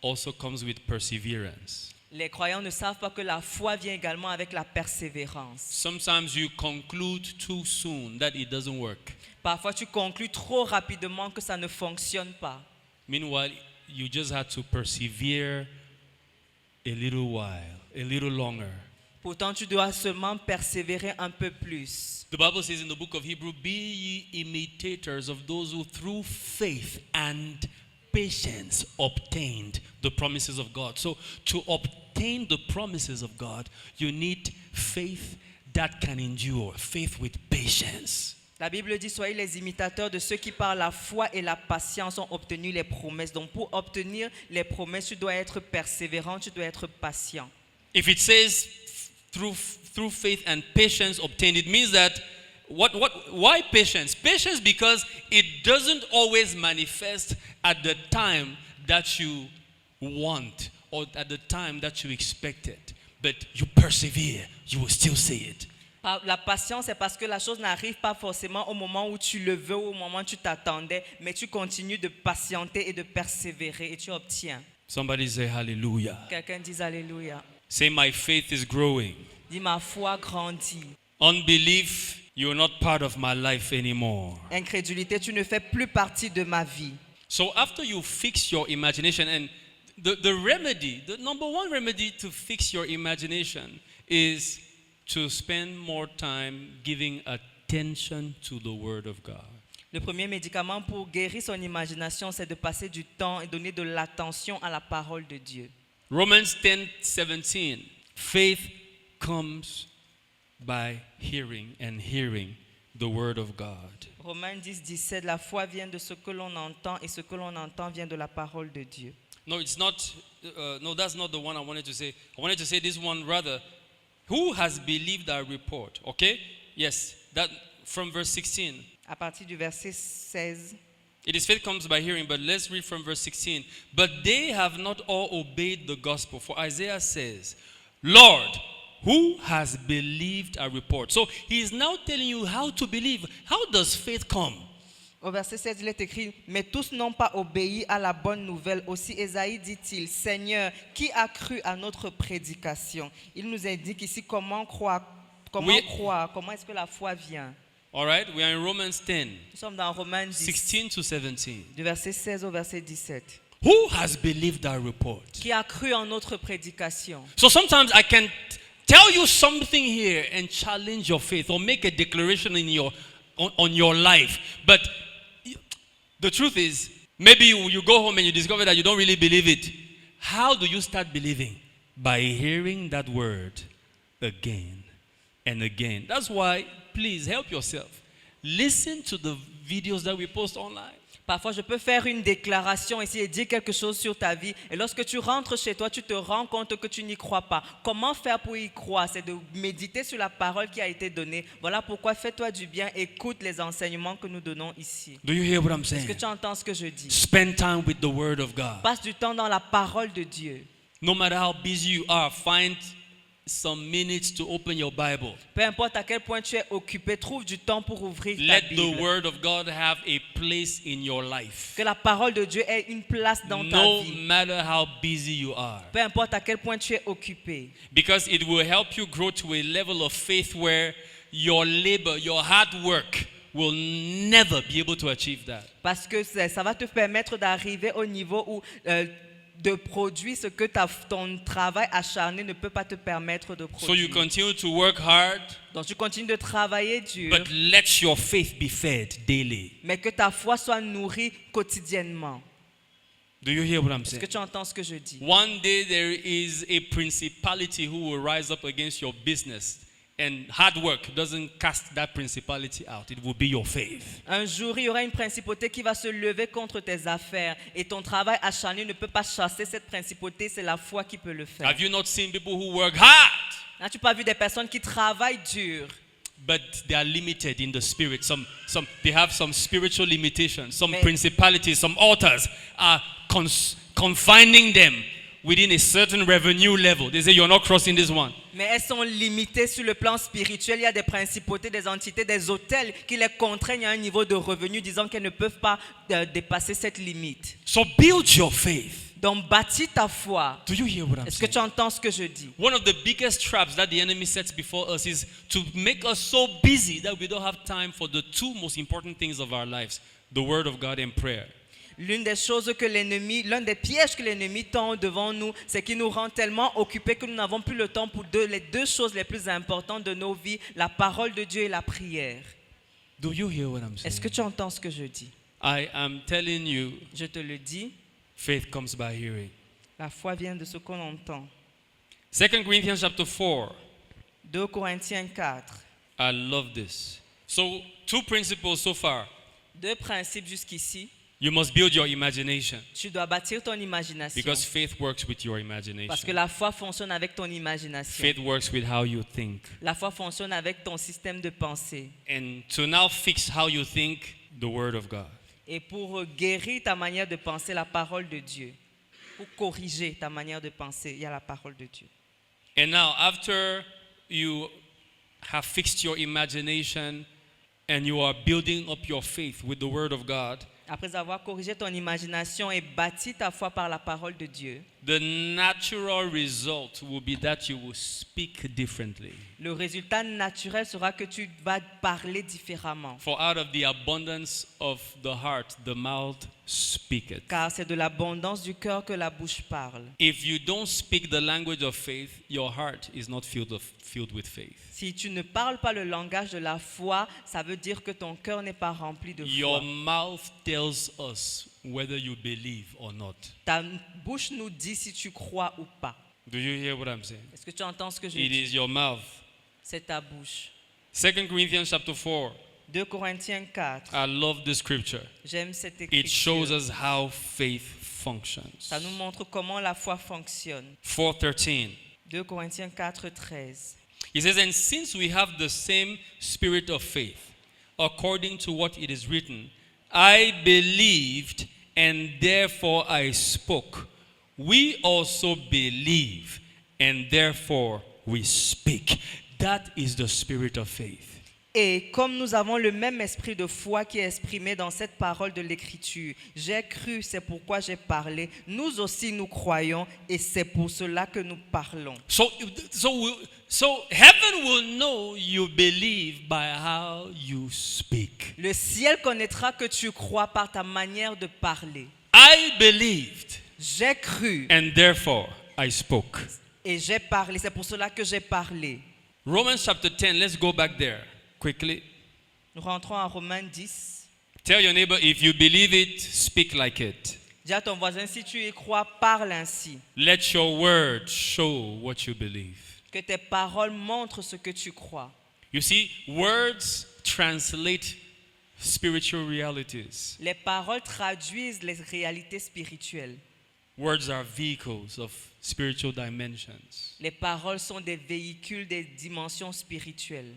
also comes with perseverance. Les croyants ne savent pas que la foi vient également avec la persévérance. Sometimes you conclude too soon that it doesn't work. Parfois, tu conclus trop rapidement que ça ne fonctionne pas. Meanwhile, you just had to persevere a little while, a little longer. Pourtant, tu dois seulement persévérer un peu plus. The Bible says in the book of Hebrews, be ye imitators of those who through faith and patience obtained the promises of God. So to obtain the promises of God, you need faith that can endure, faith with patience. La Bible dit, soyez les imitateurs de ceux qui par la foi et la patience ont obtenu les promesses. Donc pour obtenir les promesses, tu dois être persévérant, tu dois être patient. If it says through faith and patience obtained, it means that why patience? Patience because it doesn't always manifest at the time that you want or at the time that you expected, but you persevere, you will still see it. La patience, c'est parce que la chose n'arrive pas forcément au moment où tu le veux ou au moment où tu t'attendais, mais tu continues de patienter et de persévérer et tu obtiens. Somebody say hallelujah. Quelqu'un dit alléluia. Say my faith is growing. Dis ma foi grandit. Unbelief, you're not part of my life anymore. Incrédulité, tu ne fais plus partie de ma vie. So after you fix your imagination, and the remedy, the number one remedy to fix your imagination is to spend more time giving attention to the Word of God. Le premier médicament pour guérir son imagination, c'est de passer du temps et donner de l'attention à la parole de Dieu. Romans 10:17. Faith comes by hearing, and hearing the Word of God. Romains 10:17, la foi vient de ce que l'on entend et ce que l'on entend vient de la parole de Dieu. No, it's not. No, that's not the one I wanted to say. I wanted to say this one rather. Who has believed our report? Okay? Yes, that from verse 16. À partir du verset 16. It is faith comes by hearing, but let's read from verse 16. But they have not all obeyed the gospel. For Isaiah says, Lord, who has believed our report? So he is now telling you how to believe. How does faith come? Au verset 16, il est écrit, mais tous n'ont pas obéi à la bonne nouvelle. Aussi Ésaïe dit-il, Seigneur, qui a cru à notre prédication? Il nous indique ici comment croire, comment est-ce que la foi vient. All right, we are in Romans 10, Nous sommes dans Romains 10, 16 to 17. du verset 16 au verset 17. Who has believed our report? Qui a cru en notre prédication? So sometimes I can tell you something here and challenge your faith or make a declaration in on your life. But the truth is, maybe you go home and you discover that you don't really believe it. How do you start believing? By hearing that word again and again. That's why, please help yourself. Listen to the videos that we post online. Parfois, je peux faire une déclaration ici et dire quelque chose sur ta vie. Et lorsque tu rentres chez toi, tu te rends compte que tu n'y crois pas. Comment faire pour y croire? C'est de méditer sur la parole qui a été donnée. Voilà pourquoi fais-toi du bien, écoute les enseignements que nous donnons ici. Do you hear what I'm Est-ce saying? que tu entends ce que je dis? Spend time with the word of God. Passe du temps dans la parole de Dieu. No matter how busy you are, find some minutes to open your Bible. Peu importe à quel point tu es occupé, trouve du temps pour ouvrir ta Let the Bible. word of God have a place in your life. Que la parole de Dieu ait une place dans ta No vie. matter how busy you are. Peu importe à quel point tu es occupé. Because it will help you grow to a level of faith where your labor, your hard work will never be able to achieve that. Parce que ça va te permettre d'arriver au niveau où de produire ce que ton travail acharné ne peut pas te permettre de So you produire. continue to work hard, Donc tu continues de travailler dur, but let your faith be fed daily. mais que ta foi soit nourrie quotidiennement. Do you hear what I'm Est-ce que saying? tu entends ce que je dis? One day there is a principality who will rise up against your business, and hard work doesn't cast that principality out. It will be your faith. Un jour, il y aura une principauté qui va se lever contre tes affaires et ton travail acharné ne peut pas chasser cette principauté, c'est la foi qui peut le faire. Have you not seen people who work hard, N'as-tu pas vu des personnes qui travaillent dur, but they are limited in the spirit? They have some spiritual limitations. Some Mais- principalities, some altars are confining them within a certain revenue level. They say you're not crossing this one. mais elles sont limitées sur le plan spirituel. Il y a des principautés, des entités, des hôtels qui les contraignent à un niveau de revenu disant qu'elles ne peuvent pas dépasser cette limite. So build your faith. Donc bâtis ta foi. Do you hear what I'm Est-ce que saying? tu entends ce que je dis? One of the biggest traps that the enemy sets before us is to make us so busy that we don't have time for the two most important things of our lives, the Word of God and prayer. L'un des pièges que l'ennemi tend devant nous, c'est qu'il nous rend tellement occupés que nous n'avons plus le temps pour les deux choses les plus importantes de nos vies, la parole de Dieu et la prière. Do you hear what I'm saying? Est-ce que tu entends ce que je dis? I am telling you, Je te le dis, faith comes by hearing. la foi vient de ce qu'on entend. 2 Corinthians chapter 4. 2 Corinthiens 4. I love this. So, two principles so far. Deux principes jusqu'ici. You must build your imagination Tu dois bâtir ton imagination. because faith works with your Parce que imagination. la foi fonctionne avec ton imagination. Faith works with how you think. La foi fonctionne avec ton système de pensée. And to now fix how you think, the Word of God. Et pour guérir ta manière de penser, la parole de Dieu. Pour corriger ta manière de penser, il y a la parole de Dieu. And now, after you have fixed your imagination and you are building up your faith with the Word of God, Après avoir corrigé ton imagination et bâti ta foi par la parole de Dieu, the natural result will be that you will speak differently. le résultat naturel sera que tu vas parler différemment. For out of the abundance of the heart, the mouth speaketh. Car c'est de l'abondance du cœur que la bouche parle. If you don't speak the language of faith, your heart is not filled with faith. Si tu ne parles pas le langage de la foi, ça veut dire que ton cœur n'est pas rempli de Your foi. mouth tells us whether you believe or not. Ta bouche nous dit si tu crois ou pas. Do you hear what I'm saying? Est-ce que tu entends ce que je It dis? is your mouth. C'est ta bouche. 2 Corinthians chapter 4. 2 Corinthiens 4. I love the scripture. J'aime cette It shows écriture. us how faith functions. Ça nous montre comment la foi fonctionne. 4:13. 2 Corinthiens 4, 13. He says, and since we have the same spirit of faith, according to what it is written, I believed and therefore I spoke. We also believe and therefore we speak. That is the spirit of faith. Et comme nous avons le même esprit de foi qui est exprimé dans cette parole de l'Écriture, j'ai cru, c'est pourquoi j'ai parlé. Nous aussi nous croyons et c'est pour cela que nous parlons. So heaven will know you believe by how you speak. Le ciel connaîtra que tu crois par ta manière de parler. I believed J'ai cru and therefore I spoke. et j'ai parlé. C'est pour cela que j'ai parlé. Romans chapter 10, let's go back there quickly. Nous rentrons à Romains 10. Tell your neighbor, if you believe it, speak like it. Dis à ton voisin, si tu y crois, parle ainsi. Let your word show what you believe. Que tes paroles montrent ce que tu crois. You see, words translate spiritual realities. Les paroles traduisent les réalités spirituelles. Words are vehicles of spiritual dimensions. Les paroles sont des véhicules des dimensions spirituelles.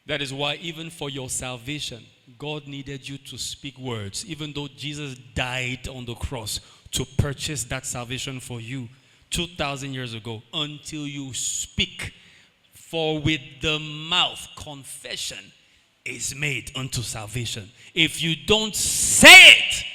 That is why even for your salvation, God needed you to speak words, even though Jesus died on the cross to purchase that salvation for you 2,000 years ago, until you speak. For with the mouth confession is made unto salvation. If you don't say it,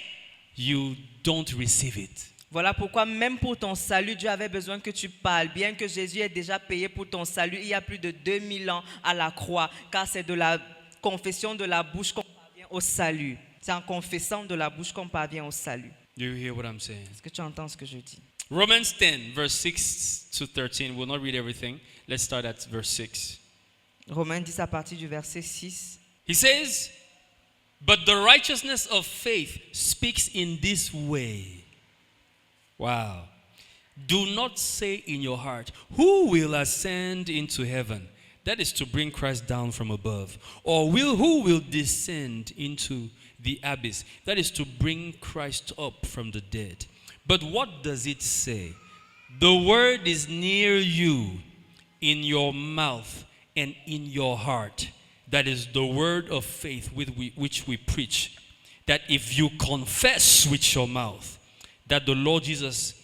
you don't receive it. Voilà pourquoi même pour ton salut, Dieu avait besoin que tu parles. Bien que Jésus ait déjà payé pour ton salut il y a plus de 2000 ans à la croix, car c'est de la confession de la bouche qu'on parvient au salut. C'est en confessant de la bouche qu'on parvient au salut. Do you hear what I'm saying? Est-ce que tu entends ce que je dis? Romans 10, verse 6 to 13. We'll not read everything. Let's start at verse 6. Romains 10 à partir du verset 6. He says, but the righteousness of faith speaks in this way. Wow. Do not say in your heart, who will ascend into heaven? That is to bring Christ down from above. Or who will descend into the abyss? That is to bring Christ up from the dead. But what does it say? The word is near you, in your mouth and in your heart. That is the word of faith which we preach. That if you confess with your mouth that the Lord Jesus,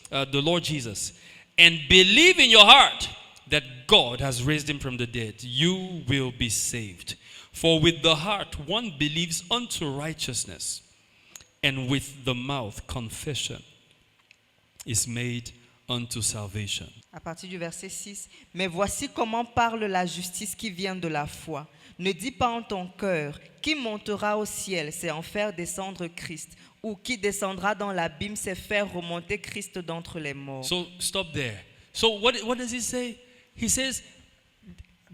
and believe in your heart that God has raised him from the dead, you will be saved. For with the heart one believes unto righteousness, and with the mouth confession is made unto salvation. À partir du verset 6. Mais voici comment parle la justice qui vient de la foi. Ne dis pas en ton cœur, qui montera au ciel, c'est en faire descendre Christ, ou qui descendra dans l'abîme, c'est faire remonter Christ d'entre les morts. So stop there. So what does he say? He says,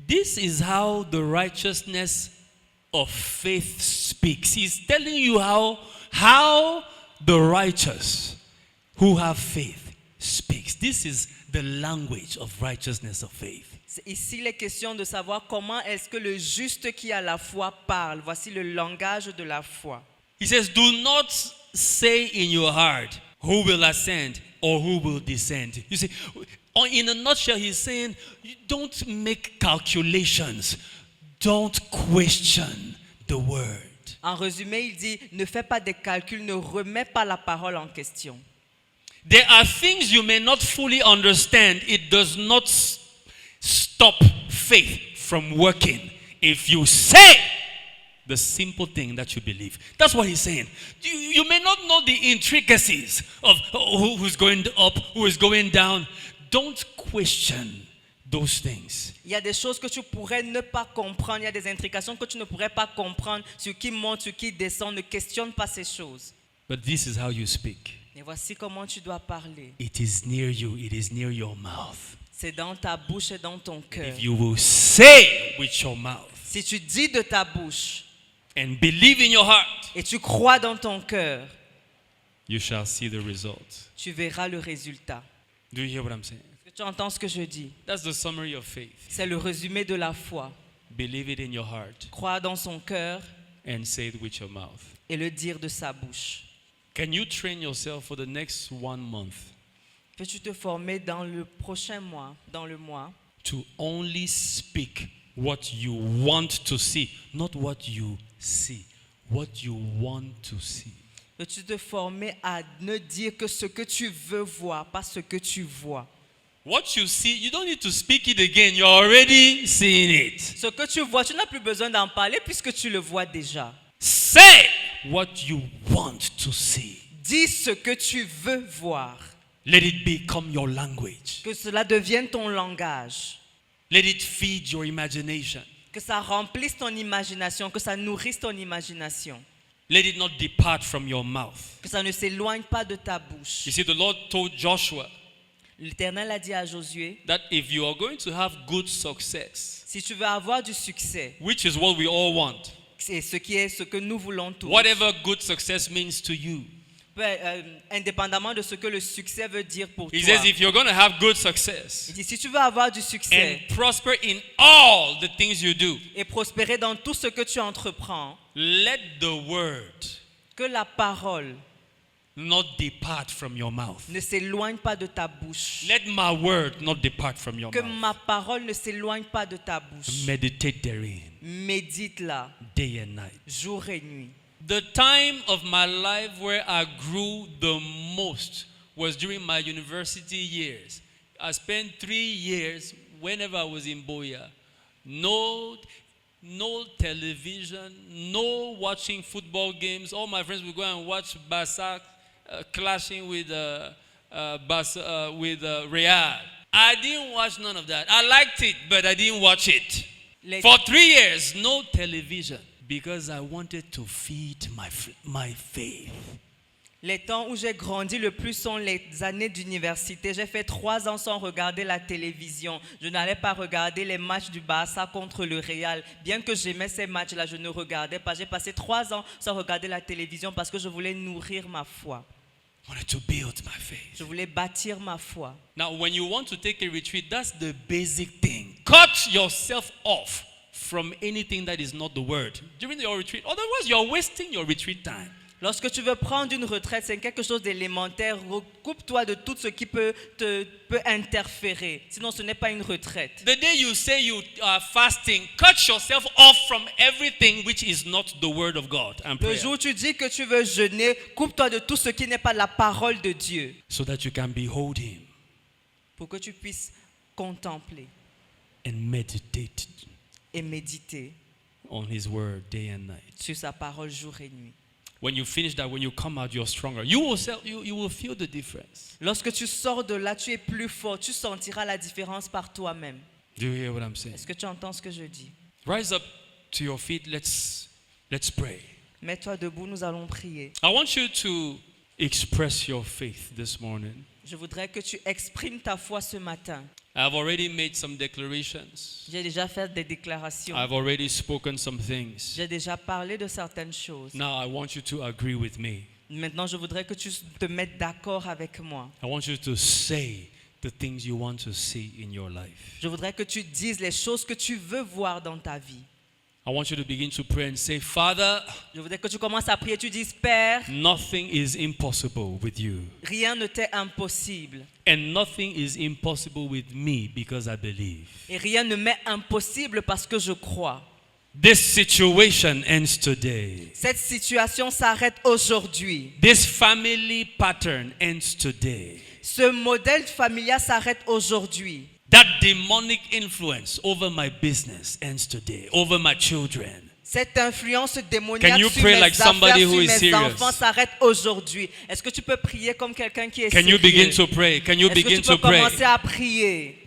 this is how the righteousness of faith speaks. He's telling you how the righteous who have faith speaks. This is the language of righteousness of faith. Ici, il est question de savoir comment est-ce que le juste qui a la foi parle. Voici le langage de la foi. He says, do not say in your heart, who will ascend or who will descend. You see, in a nutshell, he's saying, don't make calculations. Don't question the word. En résumé, il dit, ne fais pas des calculs, ne remets pas la parole en question. There are things you may not fully understand. It does not stop faith from working. If you say the simple thing that you believe. That's what he's saying. You may not know the intricacies of who's going up, who is going down. Don't question those things. Il y a des choses que tu pourrais ne pas comprendre. Il y a des intrications que tu ne pourrais pas comprendre. Ce qui monte, ce qui descend, ne questionne pas ces choses. But this is how you speak. Et voici comment tu dois parler. It is near you. It is near your mouth. C'est dans ta bouche et dans ton cœur. If you will say with your mouth Si tu dis de ta bouche and believe in your heart, et tu crois dans ton cœur, you shall see the result. tu verras le résultat. Do you hear what I'm saying? Est-ce que tu entends ce que je dis? That's the summary of faith. C'est le résumé de la foi. Believe it in your heart Croire dans son cœur and say it with your mouth. et le dire de sa bouche. Can you train yourself for the next 1 month Peux-tu te former dans le prochain mois, dans le mois, to only speak what you want to see, not what you see, what you want to see? peux-tu te former à ne dire que ce que tu veux voir, pas ce que tu vois? What you see, you don't need to speak it again. You're already seeing it. Ce que tu vois, tu n'as plus besoin d'en parler puisque tu le vois déjà. Say what you want to see. Dis ce que tu veux voir. Let it become your language. Que cela devienne ton langage. Let it feed your imagination. Que ça remplisse ton imagination, que ça nourrisse ton imagination. Let it not depart from your mouth. Que ça ne s'éloigne pas de ta bouche. You see, the Lord told Joshua L'Éternel a dit à Josué, that if you are going to have good success, si tu veux avoir du succès, which is what we all want, c'est ce que nous voulons tous. whatever good success means to you, Indépendamment de ce que le succès veut dire pour he toi. says if you're going to have good success Il dit, si tu veux avoir du succès and prosper in all the things you do, et prospérer dans tout ce que tu entreprends, let the word que la parole not depart from your mouth. ne s'éloigne pas de ta bouche. Let my word not depart from your Que mouth. ma parole ne s'éloigne pas de ta bouche. Meditate therein Médite-la day and night. jour et nuit. The time of my life where I grew the most was during my university years. I spent 3 years whenever I was in Boya. No television, no watching football games. All my friends would go and watch Barca clashing with Real. I didn't watch none of that. I liked it, but I didn't watch it. For 3 years, no television. Because I wanted to feed my faith. Les temps où j'ai grandi le plus sont les années d'université. J'ai fait 3 ans sans regarder la télévision. Je n'allais pas regarder les matchs du Barça contre le Real. Bien que j'aimais ces matchs-là, je ne regardais pas. J'ai passé 3 ans sans regarder la télévision parce que je voulais nourrir ma foi. I wanted to build my faith. Je voulais bâtir ma foi. Now, when you want to take a retreat, that's the basic thing. Cut yourself off from anything that is not the word during your retreat. Otherwise, you're wasting your retreat time. Lorsque tu veux prendre une retraite, c'est quelque chose d'élémentaire. Recoupe-toi de tout ce qui peut interférer. Sinon, ce n'est pas une retraite. The day you say you are fasting, cut yourself off from everything which is not the word of God and Le prayer, jour où tu dis que tu veux jeûner, coupe-toi de tout ce qui n'est pas la parole de Dieu. so that you can behold Him Pour que tu puisses contempler and meditate et méditer on His word day and night. sur sa parole jour et nuit. when you finish that, when you come out, you're stronger. You will feel the difference. Lorsque tu sors de là, tu es plus fort. Tu sentiras la différence par toi-même. Do you hear what I'm saying? Est-ce que tu entends ce que je dis? Rise up to your feet. Let's pray. Mets-toi debout, nous allons prier. I want you to express your faith this morning. Je voudrais que tu exprimes ta foi ce matin. I've already made some declarations. J'ai déjà fait des déclarations. I've already spoken some things. J'ai déjà parlé de certaines choses. Now I want you to agree with me. Maintenant, je voudrais que tu te mettes d'accord avec moi. I want you to say the things you want to see in your life. Je voudrais que tu dises les choses que tu veux voir dans ta vie. I want you to begin to pray and say, Father, Je voudrais que tu commences à prier. Tu dises, Père, nothing is impossible with you. rien ne t'est impossible. And nothing is impossible with me because I believe. Et rien ne m'est impossible parce que je crois. This situation ends today. Cette situation s'arrête aujourd'hui. This family pattern ends today. Ce modèle familial s'arrête aujourd'hui. That demonic influence over my business ends today, over my children. Cette influence Can démoniaque you sur pray mes like somebody affaires, who sur is mes serious? enfants s'arrête aujourd'hui. Est-ce que tu peux prier comme quelqu'un qui est Can you sérieux? begin to pray? Can you Est-ce que begin tu peux to pray? commencer à prier?